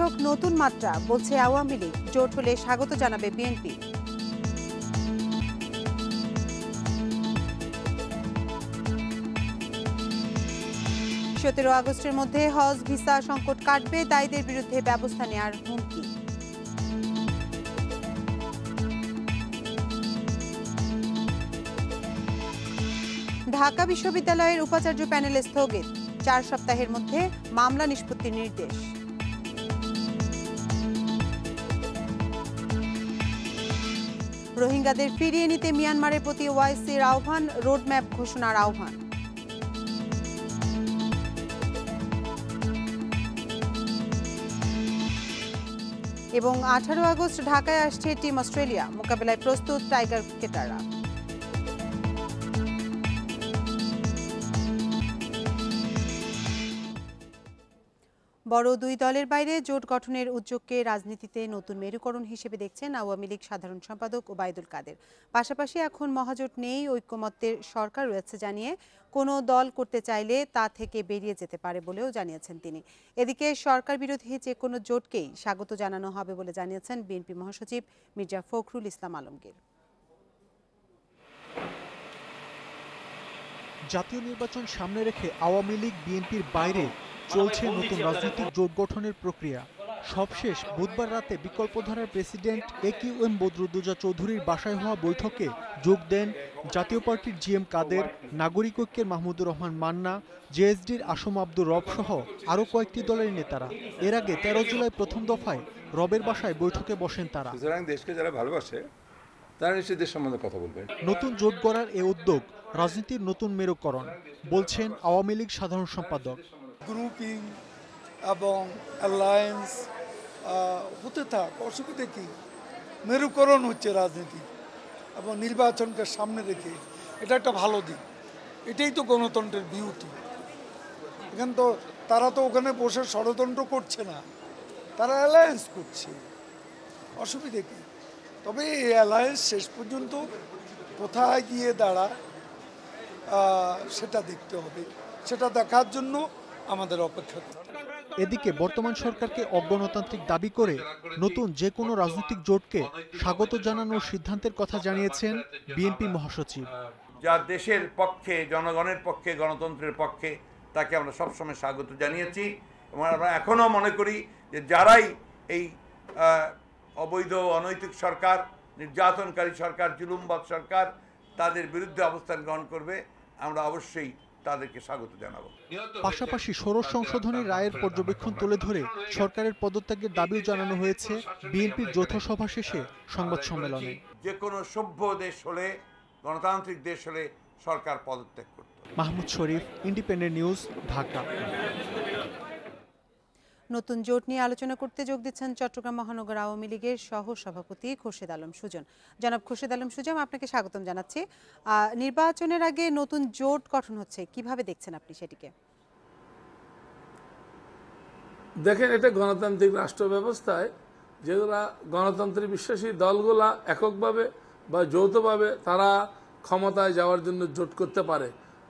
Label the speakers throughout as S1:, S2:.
S1: যোগ নতুন মাত্রা, বলছে আওয়ামী লীগ। জোট হলে স্বাগত জানাবে বিএনপি। আগস্টের মধ্যে হজ ভিসা সংকট কাটবে, দায়ীদের বিরুদ্ধে ব্যবস্থা নেওয়ার হুমকি। ঢাকা বিশ্ববিদ্যালয়ের উপাচার্য প্যানেল স্থগিত, 4 সপ্তাহের মধ্যে মামলা নিষ্পত্তির নির্দেশ। রোহিঙ্গাদের ফিরিয়ে নিতে মিয়ানমারের প্রতি ওআইসির আহ্বান, রোডম্যাপ ঘোষণার আহ্বান। এবং 18 আগস্ট ঢাকায় আসছে টিম অস্ট্রেলিয়া, মোকাবেলায় প্রস্তুত টাইগার ক্রিকেটাররা। বড় দুই দলের বাইরে জোট গঠনের উদ্যোগকে রাজনীতিতে নতুন মেরুকরণ হিসেবে দেখছেন আওয়ামী লীগ সাধারণ সম্পাদক ওবায়দুল কাদের। পাশাপাশি এখন মহাজোট নেই, ঐক্যমত্যের সরকার রয়েছে জানিয়ে কোনো দল করতে চাইলে তা থেকে বেরিয়ে যেতে পারে বলেও জানিয়েছেন তিনি। এদিকে সরকার বিরোধী যে কোনো জোটকেই স্বাগত জানানো হবে বলে জানিয়েছেন বিএনপি মহাসচিব মির্জা ফখরুল ইসলাম আলমগীর।
S2: জাতীয় নির্বাচন সামনে রেখে আওয়ামী লীগ বিএনপির বাইরে চলছে নতুন রাজনৈতিক জোট গঠনের প্রক্রিয়া। সবশেষ বুধবার রাতে বিকল্পধারার প্রেসিডেন্ট একিউএম বদরুদ্দোজা চৌধুরীর বাসায় হওয়া বৈঠকে যোগ দেন জাতীয় পার্টির জিএম কাদের, নাগরিক ঐক্যের মাহমুদুর রহমান মান্না, জেএসডির আসম আব্দুর রব সহ আরও কয়েকটি দলের নেতারা। এর আগে 13 জুলাই প্রথম দফায় রবের বাসায় বৈঠকে বসেন তারা।
S3: দেশকে যারা ভালোবাসে তারা নিশ্চয়ই দেশ সম্বন্ধে কথা বলবেন।
S2: নতুন জোট গড়ার এ উদ্যোগ রাজনীতির নতুন মেরুকরণ, বলছেন আওয়ামী লীগ সাধারণ সম্পাদক।
S4: গ্রুপিং এবং অ্যালায়েন্স হতে থাক, অসুবিধা কি? মেরুকরণ হচ্ছে রাজনীতি এবং নির্বাচনকে সামনে রেখে এটা একটা ভালো দিক। এটাই তো গণতন্ত্রের বিউটি। এখানে তো তারা তো ওখানে বসে ষড়যন্ত্র করছে না, তারা অ্যালায়েন্স করছে, অসুবিধা কি? তবে এই অ্যালায়েন্স শেষ পর্যন্ত কোথায় গিয়ে দাঁড়ায় সেটা দেখতে হবে, সেটা দেখার জন্য আমাদের অপেক্ষা করতে হবে।
S2: এদিকে বর্তমান সরকারকে অগণতান্ত্রিক দাবি করে নতুন যে কোনো রাজনৈতিক জোটকে স্বাগত জানানোর সিদ্ধান্তের কথা জানিয়েছেন বিএনপি মহাসচিব।
S5: যা দেশের পক্ষে, জনগণের পক্ষে, গণতন্ত্রের পক্ষে, তাকে আমরা সবসময় স্বাগত জানিয়েছি এবং আমরা এখনও মনে করি যে যারাই এই অবৈধ অনৈতিক সরকার, নির্যাতনকারী সরকার, জুলুমবাদ সরকার, তাদের বিরুদ্ধে অবস্থান গ্রহণ করবে, আমরা অবশ্যই তাদেরকে স্বাগত জানাবো।
S2: পাশাপাশি ষোড়শ সংশোধনী রায়ের পর্যবেক্ষণ তুলে ধরে সরকারের পদত্যাগের দাবিও জানানো হয়েছে বিএনপির যৌথ সভা শেষে সংবাদ সম্মেলনে।
S5: যে কোনো সভ্য দেশ হলে, গণতান্ত্রিক দেশ হলে সরকার পদত্যাগ করত।
S2: মাহমুদ শরীফ, ইন্ডিপেন্ডেন্ট নিউজ, ঢাকা।
S1: নতুন জোট নিয়ে আলোচনা করতে যোগ দিচ্ছেন চট্টগ্রাম মহানগর আওয়ামী লীগের সহ সভাপতি খোরশেদ আলম সুজন। জনাব খোরশেদ আলম সুজন, আপনাকে স্বাগতম জানাচ্ছি। নির্বাচনের আগে নতুন জোট গঠন হচ্ছে, কিভাবে দেখছেন আপনি সেটিকে?
S6: দেখেন, এটা গণতান্ত্রিক রাষ্ট্র ব্যবস্থায় যেগুলা গণতন্ত্রে বিশ্বাসী দলগুলা এককভাবে বা যৌথভাবে তারা ক্ষমতায় যাওয়ার জন্য জোট করতে পারে।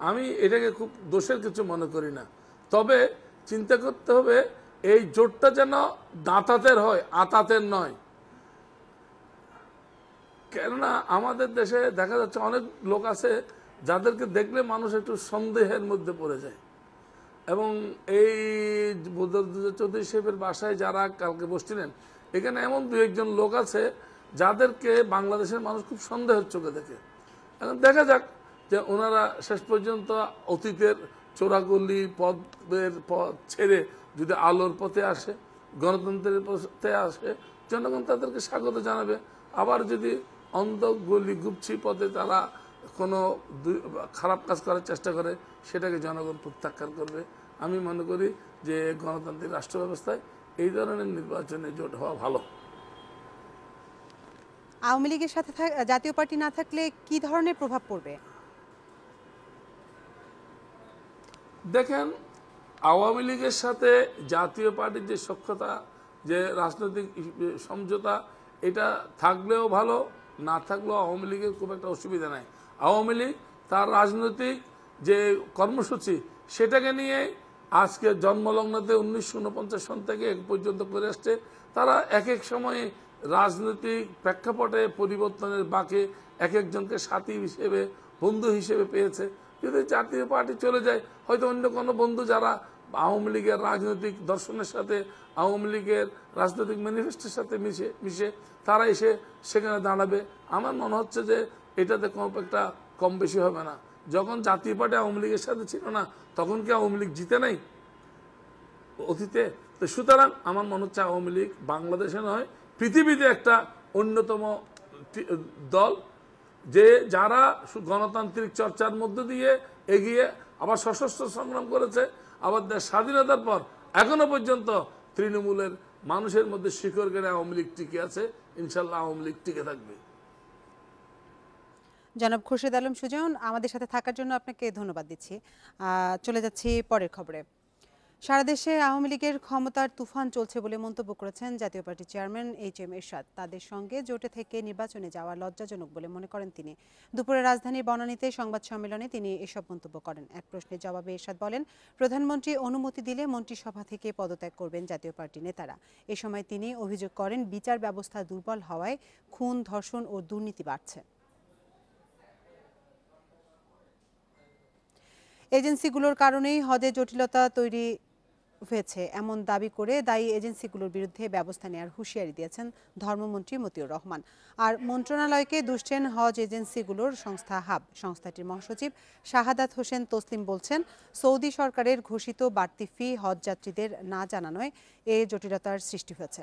S6: আমি এটাকে খুব দোষের কিছু মনে করি না। তবে চিন্তা করতে হবে এই জোটটা যেন দাঁতাতের হয়, আতাতের নয়। কেননা আমাদের দেশে দেখা যাচ্ছে অনেক লোক আছে যাদেরকে দেখলে মানুষ একটু সন্দেহের মধ্যে পড়ে যায়। এবং এই বদরুদ্দোজা চৌধুরী সাহেবের বাসায় যারা কালকে বসছিলেন, এখানে এমন দু একজন লোক আছে যাদেরকে বাংলাদেশের মানুষ খুব সন্দেহের চোখে দেখে। এখন দেখা যাক যে ওনারা শেষ পর্যন্ত অতীতের চোরাগলি পথের পথ ছেড়ে যদি আলোর পথে আসে, গণতন্ত্রের পথে আসে, জনগণ তাদেরকে স্বাগত জানাবে। আবার যদি অন্ধ গলি গুপছি পথে তারা কোনো খারাপ কাজ করার চেষ্টা করে, সেটাকে জনগণ প্রত্যাখ্যান করবে। আমি মনে করি যে গণতান্ত্রিক রাষ্ট্র ব্যবস্থায় এই ধরনের নির্বাচনে জোট হওয়া ভালো।
S1: আওয়ামী লীগের সাথে জাতীয় পার্টি না থাকলে কি ধরনের প্রভাব পড়বে?
S6: দেখেন, আওয়ামী লীগের সাথে জাতীয় পার্টির যে সখ্যতা, যে রাজনৈতিক সমঝোতা, এটা থাকলেও ভালো, না থাকলেও আওয়ামী লীগের খুব একটা অসুবিধা নাই। আওয়ামী লীগ তার রাজনৈতিক যে কর্মসূচি সেটাকে নিয়ে আজকে জন্মলগ্নতে 1949 সন থেকে এক পর্যন্ত করে আসছে। তারা এক এক সময়ে রাজনৈতিক প্রেক্ষাপটে পরিবর্তনের বাঁকে এক একজনকে সাথী হিসেবে, বন্ধু হিসেবে পেয়েছে। যদি জাতীয় পার্টি চলে যায়, হয়তো অন্য কোনো বন্ধু যারা আওয়ামী লীগের রাজনৈতিক দর্শনের সাথে, আওয়ামী লীগের রাজনৈতিক ম্যানিফেস্টোর সাথে মিশে তারা এসে সেখানে দাঁড়াবে। আমার মনে হচ্ছে যে এটাতে কোনো একটা কম বেশি হবে না। যখন জাতীয় পার্টি আওয়ামী লীগের সাথে ছিল না, তখন কি আওয়ামী লীগ জিতে নাই অতীতে? তো সুতরাং আমার মনে হচ্ছে আওয়ামী লীগ বাংলাদেশে নয়, পৃথিবীতে একটা অন্যতম দল, যে যারা গণতান্ত্রিক চর্চার মধ্য দিয়ে এগিয়ে আবার সশস্ত্র সংগ্রাম করেছে। আবার দেশ স্বাধীনতার পর এখনো পর্যন্ত তৃণমূলের মানুষের মধ্যে শিকড় কেড়ে আওয়ামী লীগ টিকে আছে। ইনশাল্লাহ আওয়ামী লীগ টিকে থাকবে।
S1: জনাব খুরশিদ আলম সুজন, আমাদের সাথে থাকার জন্য আপনাকে ধন্যবাদ দিচ্ছি। চলে যাচ্ছি পরের খবরে। সারা দেশে আওয়ামী লীগের ক্ষমতার তুফান চলছে বলে মন্তব্য করেছেন জাতীয় পার্টির চেয়ারম্যান এইচ.এম. এরশাদ। তাদের সঙ্গে জোটে থেকে নির্বাচনে যাওয়া লজ্জাজনক বলে মনে করেন তিনি। দুপুরে রাজধানীর বনানীতে সংবাদ সম্মেলনে তিনি এসব মন্তব্য করেন। এক প্রশ্নের জবাবে এরশাদ বলেন, প্রধানমন্ত্রী অনুমতি দিলে মন্ত্রিসভা থেকে পদত্যাগ করবেন জাতীয় পার্টি নেতারা। এ সময় তিনি অভিযোগ করেন, বিচার ব্যবস্থা দুর্বল হওয়ায় খুন, ধর্ষণ ও দুর্নীতি বাড়ছে। এজেন্সিগুলোর কারণেই হজে জটিলতা তৈরি হয়েছে এমন দাবি করে দায়ী এজেন্সিগুলোর বিরুদ্ধে ব্যবস্থা নেওয়ার হুঁশিয়ারি দিয়েছেন ধর্মমন্ত্রী মতিউর রহমান। আর মন্ত্রণালয়কে দুষছেন হজ এজেন্সিগুলোর সংস্থা হাব। সংস্থাটির মহাসচিব শাহাদাত হোসেন তসলিম বলছেন, সৌদি সরকারের ঘোষিত বাড়তি ফি হজযাত্রীদের না জানানোয় এ জটিলতার সৃষ্টি হয়েছে।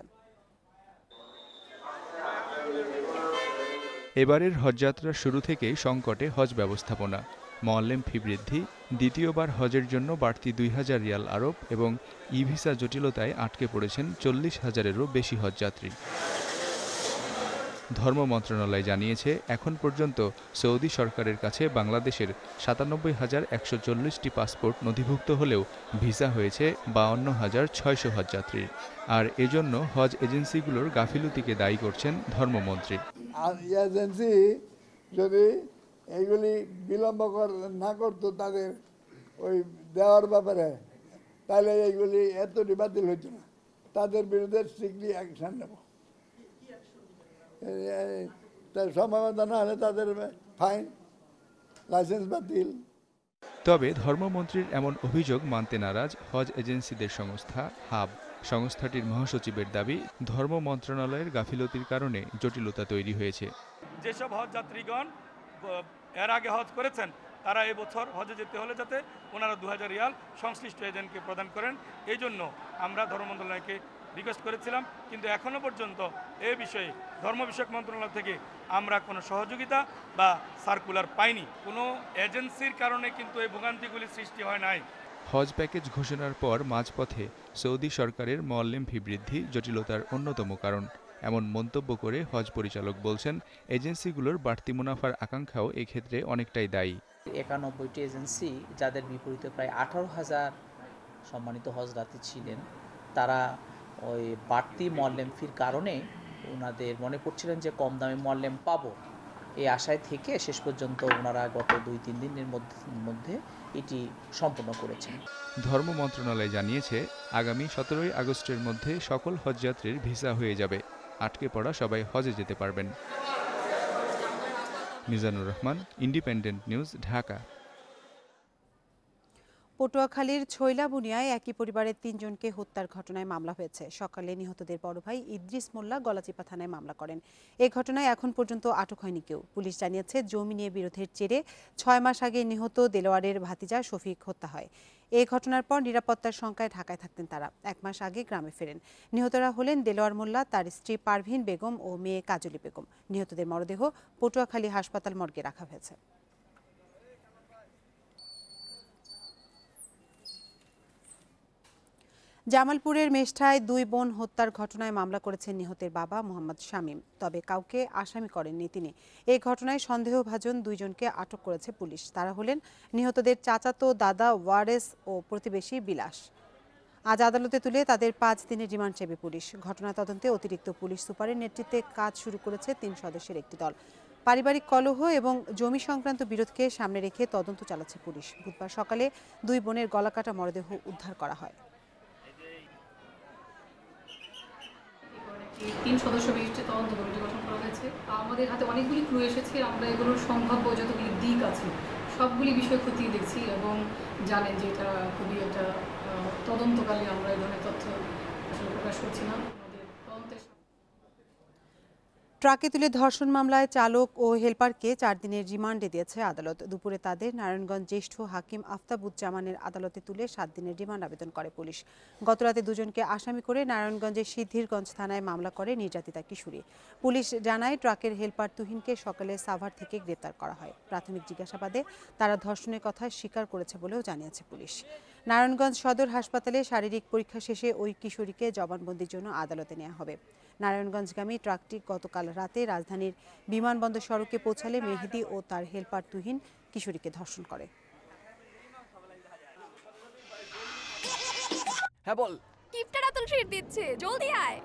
S7: এবারের হজযাত্রার শুরু থেকেই সংকটে হজ ব্যবস্থাপনা। মোয়াল্লেম ফি বৃদ্ধি, দ্বিতীয়বার হজের জন্য বাড়তি 2000 রিয়াল আরোপ এবং ই ভিসা জটিলতায় আটকে পড়েছেন 40,000-এরও বেশি হজযাত্রী। ধর্ম মন্ত্রণালয় জানিয়েছে, এখন পর্যন্ত সৌদি সরকারের কাছে বাংলাদেশের 97,140টি পাসপোর্ট নথিভুক্ত হলেও ভিসা হয়েছে 52,600 হজযাত্রীর। আর এজন্য হজ এজেন্সিগুলোর গাফিলতিকে দায়ী করছেন ধর্মমন্ত্রী।
S8: এজেন্সি যদি এইগুলি বিলম্ব না করতো তাদের ওই দেওয়ার ব্যাপারে, তাহলে এইগুলি এতটি বাতিল হইতো না। তাদের বিরুদ্ধে স্ট্রিক্টলি অ্যাকশন নেব। তার সমাগত না হলে তাদের ফাইন, লাইসেন্স বাতিল।
S7: তবে ধর্মমন্ত্রীর এমন অভিযোগ মানতে নারাজ হজ এজেন্সিদের সংস্থা হাব। সংস্থাটির মহাসচিবের দাবি, ধর্ম মন্ত্রণালয়ের গাফিলতির কারণে জটিলতা তৈরি হয়েছে।
S9: যেসব হজ যাত্রীগণ এর আগে হজ করেছেন, তারা এবছর হজে যেতে হলে যাতে ওনারা 2000 রিয়াল সংশ্লিষ্ট এজেন্টকে প্রদান করেন। এই জন্য আমরা ধর্ম মন্ত্রণালয়কে রিকোয়েস্ট করেছিলাম, কিন্তু এখনও পর্যন্ত এ বিষয়ে ধর্ম বিষয়ক মন্ত্রণালয় থেকে আমরা কোনো সহযোগিতা বা সার্কুলার পাইনি। কোনো এজেন্সির কারণে কিন্তু এই ভোগান্তিগুলি সৃষ্টি হয় নাই।
S7: হজ প্যাকেজ ঘোষণার পর মাঝপথে সৌদি সরকারের মোয়াল্লেম ফি বৃদ্ধি জটিলতার অন্যতম কারণ। এমন মন্তব্য করে হজ পরিচালক বলছেন, এজেন্সিগুলোর বাড়তি মুনাফার আকাঙ্ক্ষাও এক্ষেত্রে অনেকটাই দায়ী।
S10: 91টি এজেন্সি, যাদের বিপরীতে প্রায় 18,000 সম্মানিত হজযাত্রী ছিলেন, তারা ওই বাড়তি মোয়াল্লেম ফির কারণে ওনাদের মনে করছিলেন যে কম দামে মোয়াল্লেম পাবো, এই আশায় থেকে শেষ পর্যন্ত ওনারা গত 2-3 দিনের মধ্যে এটি সম্পন্ন করেছেন।
S7: ধর্ম মন্ত্রণালয় জানিয়েছে, আগামী 17 আগস্টের মধ্যে সকল হজযাত্রীর ভিসা হয়ে যাবে। আটকে পড়া সবাই হজে যেতে পারবেন। Mizanur Rahman, independent news, Dhaka.
S1: পটুয়াখালীর ছৈলাবুনিয়ায় একই পরিবারের 3 জনকে হত্যার ঘটনায় মামলা হয়েছে। সকালে নিহতদের বড় ভাই ইদ্রিস মোল্লা গলাচিপা থানায় মামলা করেন। এই ঘটনায় এখন পর্যন্ত আটক হয়নি কেউ। পুলিশ জানিয়েছে, জমি নিয়ে বিরোধের জেরে 6 মাস আগে নিহত দেলোয়ারের ভাতিজা শফিক হত্যা হয়। এই ঘটনার পর নিরাপত্তার শঙ্কায় ঢাকায় থাকতেন তারা। 1 মাস আগে গ্রামে ফেরেন। নিহতরা হলেন দেলোয়ার মোল্লা, তার স্ত্রী পারভিন বেগম ও মেয়ে কাজলি বেগম। নিহতদের মরদেহ পটুয়াখালী হাসপাতাল মর্গে রাখা হয়েছে। জামালপুরের মেষ্ঠায় 2 বোন হত্যার ঘটনায় মামলা করেছেন নিহতের বাবা মোহাম্মদ শামীম। তবে কাউকে আসামি করেননি তিনি। এই ঘটনায় সন্দেহভাজন 2 জনকে আটক করেছে পুলিশ। তারা হলেন নিহতদের চাচাতো দাদা ওয়ারেস ও প্রতিবেশী বিলাস। আজ আদালতে তুলে তাদের 5 দিনের রিমান্ড চাইবে পুলিশ। ঘটনা তদন্তে অতিরিক্ত পুলিশ সুপারের নেতৃত্বে কাজ শুরু করেছে 3 সদস্যের একটি দল। পারিবারিক কলহ এবং জমি সংক্রান্ত বিরোধকে সামনে রেখে তদন্ত চালাচ্ছে পুলিশ। বুধবার সকালে 2 বোনের গলাকাটা মরদেহ উদ্ধার করা হয়।
S11: 3 সদস্য বিশিষ্ট তদন্ত কমিটি গঠন করা হয়েছে। আমাদের হাতে অনেকগুলি ক্লু এসেছে, আমরা এগুলোর সম্ভাব্য যতগুলি দিক আছে সবগুলি বিষয় খতিয়ে দেখছি এবং জানেন যে এটা খুবই একটা তদন্তকালে আমরা এই ধরনের তথ্য আসলে প্রকাশ করছি না। আমাদের তদন্তের
S1: ট্রাকে তুলে ধর্ষণ মামলায় চালক ও হেলপারকে 4 দিনের রিমান্ডে দিয়েছে আদালত। দুপুরে তাদের নারায়ণগঞ্জ জ্যেষ্ঠ হাকিম আফতাবুজ্জামানের আদালতে তুলে 7 দিনের রিমান্ড আবেদন করে পুলিশ। গতরাতে দুজনকে আসামি করে নারায়ণগঞ্জের সিদ্ধিরগঞ্জ থানায় মামলা করে নির্যাতিতা কিশোরী। পুলিশ জানায় ট্রাকের হেলপার তুহিনকে সকালে সাভার থেকে গ্রেপ্তার করা হয়। প্রাথমিক জিজ্ঞাসাবাদে তারা ধর্ষণের কথা স্বীকার করেছে বলেও জানিয়েছে পুলিশ। নারায়ণগঞ্জ সদর হাসপাতালে শারীরিক পরীক্ষা শেষে ওই কিশোরীকে জবানবন্দির জন্য আদালতে নেওয়া হবে। নারায়ণগঞ্জগামী ট্রাকটি গতকাল রাতে রাজধানীর বিমানবন্দর সড়কে পৌঁছালে মেহেদী ও তার হেলপার তুহিন কিশোরীকে ধর্ষণ করে।
S12: হ্যাঁ বল,
S13: গিফটটা রাতুল ট্রিট দিচ্ছে, জলদি আয়।